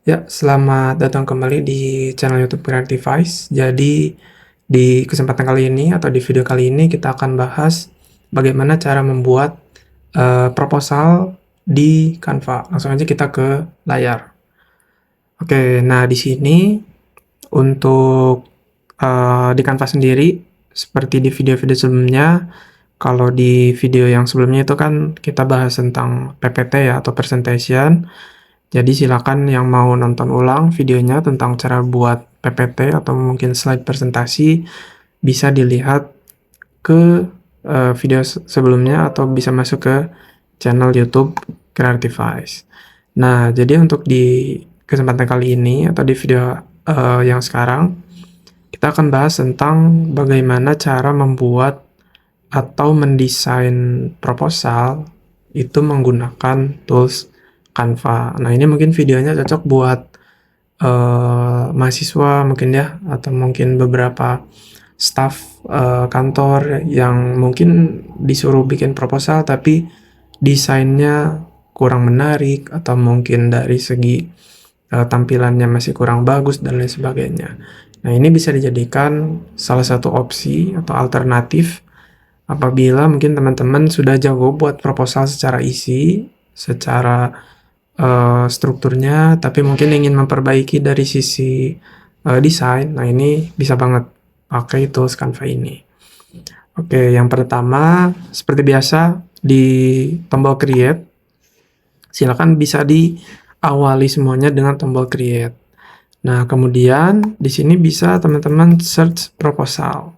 Ya, selamat datang kembali di channel YouTube Creativize. Jadi, di kesempatan kali ini atau di video kali ini kita akan bahas bagaimana cara membuat proposal di Canva. Langsung aja kita ke layar. Oke, nah di sini untuk di Canva sendiri, seperti di video-video sebelumnya, kalau di video yang sebelumnya itu kan kita bahas tentang PPT ya atau presentation. Jadi silakan yang mau nonton ulang videonya tentang cara buat PPT atau mungkin slide presentasi bisa dilihat ke video sebelumnya atau bisa masuk ke channel YouTube Creativize. Nah, jadi untuk di kesempatan kali ini atau di video yang sekarang kita akan bahas tentang bagaimana cara membuat atau mendesain proposal itu menggunakan tools Canva. Nah, ini mungkin videonya cocok buat mahasiswa mungkin ya, atau mungkin beberapa staff kantor yang mungkin disuruh bikin proposal tapi desainnya kurang menarik atau mungkin dari segi tampilannya masih kurang bagus dan lain sebagainya. Nah, ini bisa dijadikan salah satu opsi atau alternatif apabila mungkin teman-teman sudah jago buat proposal secara isi, secara strukturnya, tapi mungkin ingin memperbaiki dari sisi desain. Nah, ini bisa banget pakai tools Canva ini. Oke, yang pertama seperti biasa di tombol create, silakan bisa diawali semuanya dengan tombol create. Nah, kemudian di sini bisa teman-teman search proposal.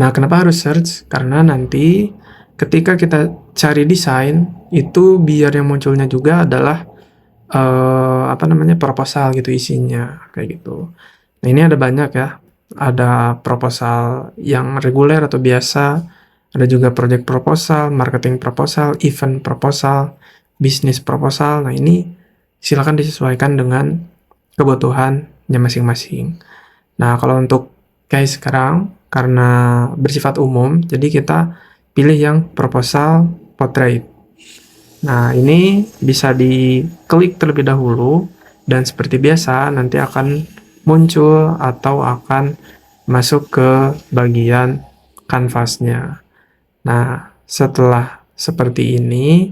Nah, kenapa harus search? Karena nanti ketika kita cari desain, itu biar yang munculnya juga adalah proposal gitu isinya, kayak gitu. Nah, ini ada banyak ya. Ada proposal yang reguler atau biasa, ada juga project proposal, marketing proposal, event proposal, bisnis proposal. Nah, ini silakan disesuaikan dengan kebutuhannya masing-masing. Nah, kalau untuk case sekarang, karena bersifat umum, jadi kita pilih yang proposal portrait. Nah, ini bisa diklik terlebih dahulu, dan seperti biasa nanti akan muncul atau akan masuk ke bagian kanvasnya. Nah, setelah seperti ini,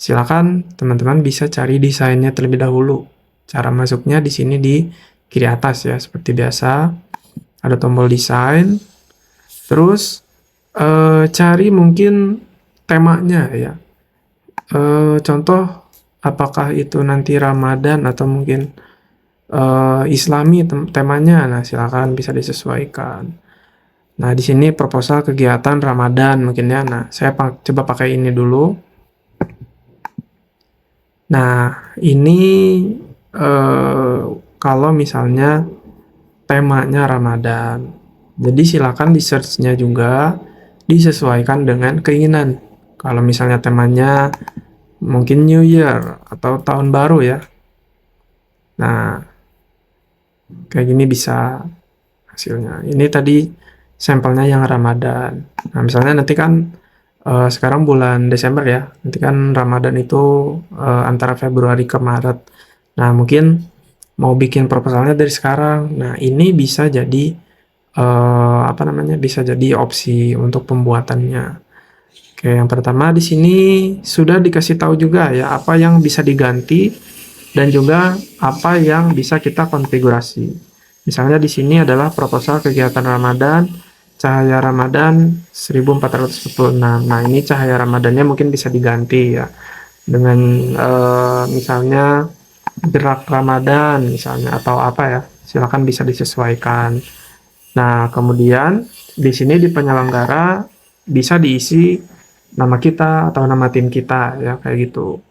silakan teman-teman bisa cari desainnya terlebih dahulu. Cara masuknya di sini di kiri atas ya, seperti biasa. Ada tombol desain, terus cari mungkin temanya ya. Contoh, apakah itu nanti Ramadan atau mungkin Islami temanya. Nah, silakan bisa disesuaikan. Nah, di sini proposal kegiatan Ramadan mungkin ya. Nah, saya coba pakai ini dulu. Nah, ini kalau misalnya temanya Ramadan. Jadi silakan di search-nya juga disesuaikan dengan keinginan. Kalau misalnya temanya mungkin New Year atau tahun baru ya. Nah, kayak gini bisa hasilnya. Ini tadi sampelnya yang Ramadan. Nah, misalnya nanti kan sekarang bulan Desember ya. Nanti kan Ramadan itu antara Februari ke Maret. Nah, mungkin mau bikin proposalnya dari sekarang. Nah, ini bisa jadi bisa jadi opsi untuk pembuatannya. Oke, yang pertama di sini sudah dikasih tahu juga ya apa yang bisa diganti dan juga apa yang bisa kita konfigurasi. Misalnya di sini adalah proposal kegiatan Ramadan, cahaya Ramadan 1446. Nah, ini cahaya Ramadannya mungkin bisa diganti ya dengan misalnya gerak Ramadan misalnya atau apa ya. Silakan bisa disesuaikan. Nah, kemudian di sini di penyelenggara bisa diisi nama kita atau nama tim kita ya, kayak gitu.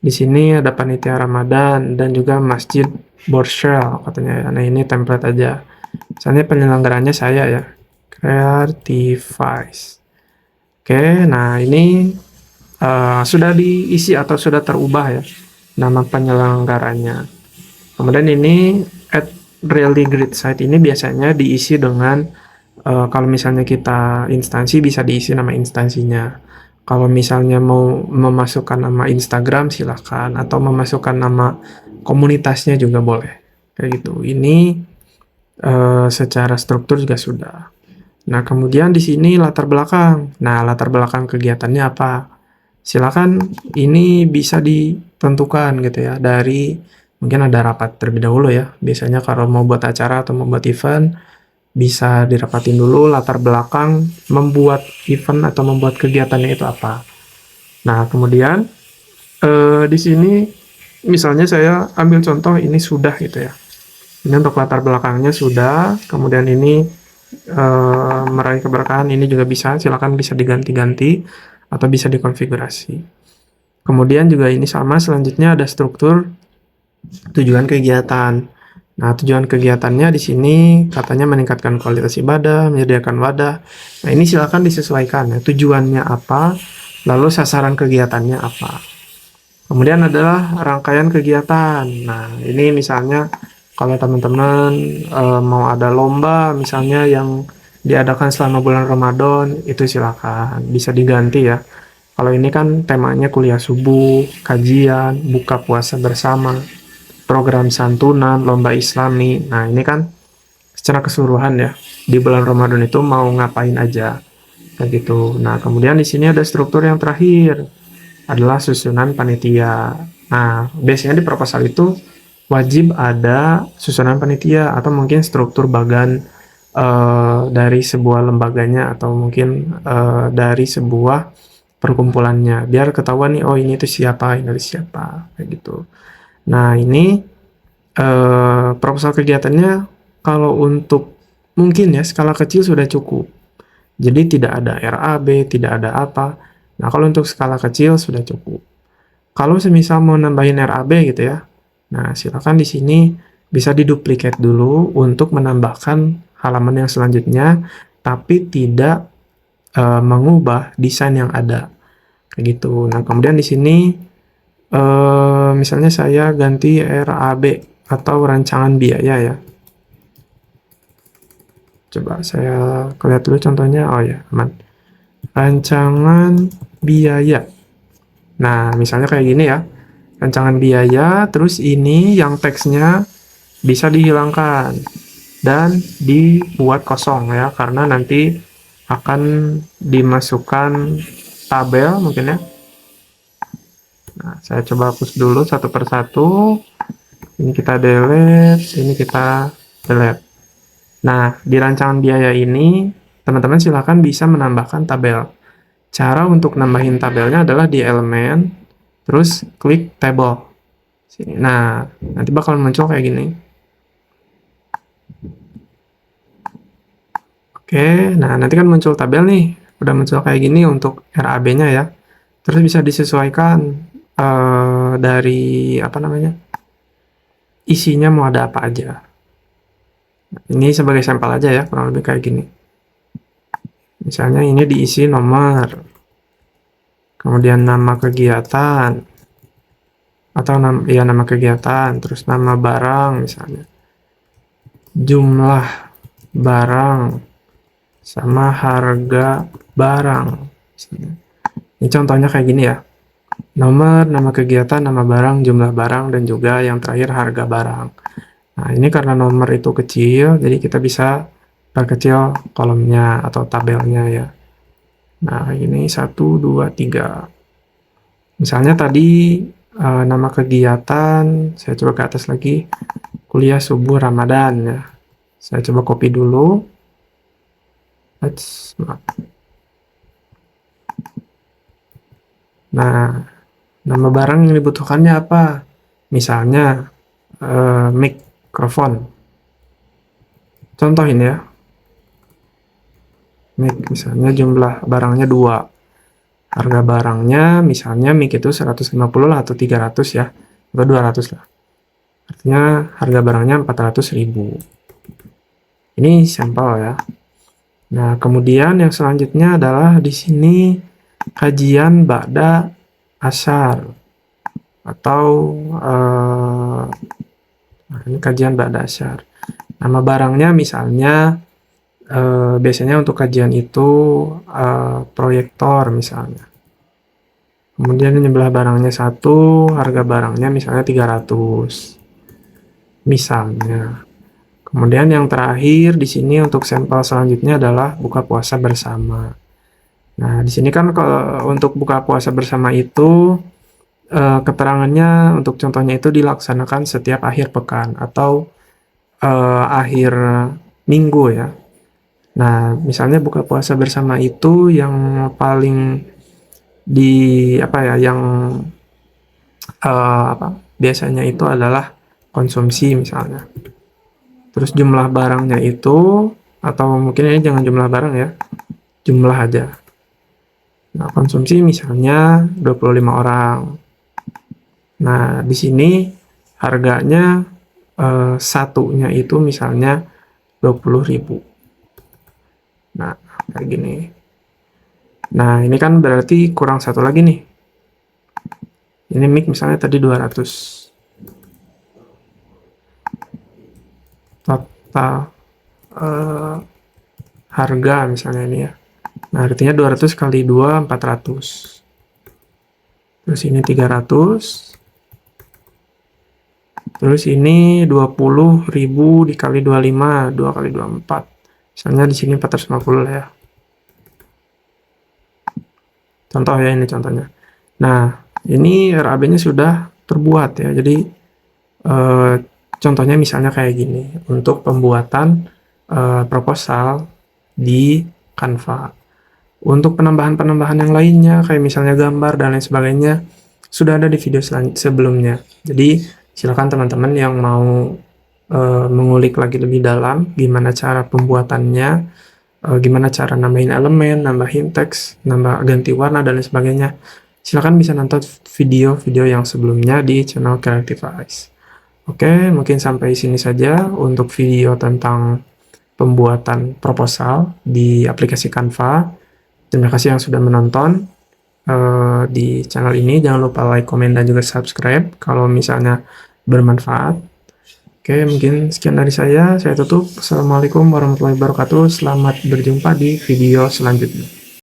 Di sini ada panitia Ramadan dan juga Masjid Borshell katanya ya. Nah, ini template aja. Misalnya penyelenggaranya saya ya, Creativize. Oke, nah ini sudah diisi atau sudah terubah ya nama penyelenggaranya. Kemudian ini at really great site ini biasanya diisi dengan kalau misalnya kita instansi bisa diisi nama instansinya. Kalau misalnya mau memasukkan nama Instagram silahkan, atau memasukkan nama komunitasnya juga boleh. Kayak gitu. Ini secara struktur juga sudah. Nah, kemudian di sini latar belakang. Nah, latar belakang kegiatannya apa? Silakan ini bisa ditentukan gitu ya dari mungkin ada rapat terlebih dahulu ya. Biasanya kalau mau buat acara atau membuat event bisa dirapatin dulu latar belakang membuat event atau membuat kegiatannya itu apa. Nah, kemudian di sini misalnya saya ambil contoh ini sudah gitu ya. Ini untuk latar belakangnya sudah, kemudian ini meraih keberkahan ini juga bisa, silakan bisa diganti-ganti atau bisa dikonfigurasi. Kemudian juga ini sama, selanjutnya ada struktur tujuan kegiatan. Nah, tujuan kegiatannya di sini katanya meningkatkan kualitas ibadah, menyediakan wadah. Nah, ini silakan disesuaikan ya, tujuannya apa, lalu sasaran kegiatannya apa. Kemudian adalah rangkaian kegiatan. Nah, ini misalnya kalau teman-teman mau ada lomba misalnya yang diadakan selama bulan Ramadan, itu silakan bisa diganti ya. Kalau ini kan temanya kuliah subuh, kajian, buka puasa bersama, program santunan, lomba islami. Nah, ini kan secara keseluruhan ya. Di bulan Ramadan itu mau ngapain aja. Kayak gitu. Nah, kemudian di sini ada struktur yang terakhir adalah susunan panitia. Nah, biasanya di proposal itu wajib ada susunan panitia atau mungkin struktur bagan dari sebuah lembaganya atau mungkin dari sebuah perkumpulannya biar ketahuan nih, oh ini tuh siapa, ini tuh siapa, kayak gitu. Nah, ini proposal kegiatannya kalau untuk mungkin ya skala kecil sudah cukup. Jadi tidak ada RAB, tidak ada apa. Nah, kalau untuk skala kecil sudah cukup. Kalau semisal mau nambahin RAB gitu ya, nah silakan di sini bisa diduplikat dulu untuk menambahkan halaman yang selanjutnya, tapi tidak mengubah desain yang ada, kayak gitu. Nah, kemudian di sini misalnya saya ganti RAB atau rancangan biaya ya. Coba saya lihat dulu contohnya. Oh ya, aman. Rancangan biaya. Nah, misalnya kayak gini ya. Rancangan biaya, terus ini yang teksnya bisa dihilangkan dan dibuat kosong ya, karena nanti akan dimasukkan tabel mungkin ya. Nah, saya coba hapus dulu satu persatu. Ini kita delete, ini kita delete. Nah, di rancangan biaya ini, teman-teman silakan bisa menambahkan tabel. Cara untuk nambahin tabelnya adalah di elemen, terus klik table. Sini. Nah, nanti bakal muncul kayak gini. Oke, nah nanti kan muncul tabel nih. Udah muncul kayak gini untuk RAB-nya ya. Terus bisa disesuaikan dari apa namanya? Isinya mau ada apa aja. Ini sebagai sampel aja ya, kurang lebih kayak gini. Misalnya ini diisi nomor, kemudian nama kegiatan, atau nama kegiatan, terus nama barang misalnya, jumlah barang, sama harga barang. Ini contohnya kayak gini ya. Nomor, nama kegiatan, nama barang, jumlah barang, dan juga yang terakhir harga barang. Nah, ini karena nomor itu kecil, jadi kita bisa perkecil kolomnya atau tabelnya ya. Nah, ini 1, 2, 3. Misalnya tadi nama kegiatan, saya coba ke atas lagi, kuliah subuh Ramadan ya. Saya coba copy dulu. Nah, nama barang yang dibutuhkannya apa? Misalnya mikrofon. Contoh ini ya. Mic, misalnya jumlah barangnya 2. Harga barangnya misalnya mic itu 150 lah atau 300 ya. Atau 200 lah. Artinya harga barangnya 400.000. Ini sampel ya. Nah, kemudian yang selanjutnya adalah di sini kajian ba'da asyar atau ini kajian ba'da asyar. Nama barangnya misalnya biasanya untuk kajian itu proyektor misalnya. Kemudian jumlah barangnya 1, harga barangnya misalnya 300. misalnya. Kemudian yang terakhir di sini untuk sampel selanjutnya adalah buka puasa bersama. Nah, di sini kan kalau untuk buka puasa bersama itu keterangannya untuk contohnya itu dilaksanakan setiap akhir pekan atau akhir minggu ya. Nah, misalnya buka puasa bersama itu yang paling di apa ya, yang biasanya itu adalah konsumsi misalnya. Terus jumlah barangnya itu, atau mungkin ini jangan jumlah barang ya, jumlah aja. Nah, konsumsi misalnya 25 orang. Nah, di sini harganya satunya itu misalnya 20.000. Nah, kayak gini. Nah, ini kan berarti kurang satu lagi nih. Ini mic misalnya tadi 200. Total harga misalnya ini ya. Nah, artinya 200 kali 2, 400. Terus ini 300. Terus ini 20.000 dikali 25, 2 kali 24. Misalnya di sini 450 lah ya. Contoh ya, ini contohnya. Nah, ini RAB-nya sudah terbuat ya. Jadi contohnya misalnya kayak gini untuk pembuatan proposal di Canva. Untuk penambahan-penambahan yang lainnya kayak misalnya gambar dan lain sebagainya sudah ada di video sebelumnya. Jadi silakan teman-teman yang mau mengulik lagi lebih dalam gimana cara pembuatannya, gimana cara nambahin elemen, nambahin teks, ganti warna dan lain sebagainya. Silakan bisa nonton video-video yang sebelumnya di channel Creative Eyes. Oke, mungkin sampai sini saja untuk video tentang pembuatan proposal di aplikasi Canva. Terima kasih yang sudah menonton di channel ini. Jangan lupa like, komen, dan juga subscribe kalau misalnya bermanfaat. Oke, mungkin sekian dari saya. Saya tutup. Assalamualaikum warahmatullahi wabarakatuh. Selamat berjumpa di video selanjutnya.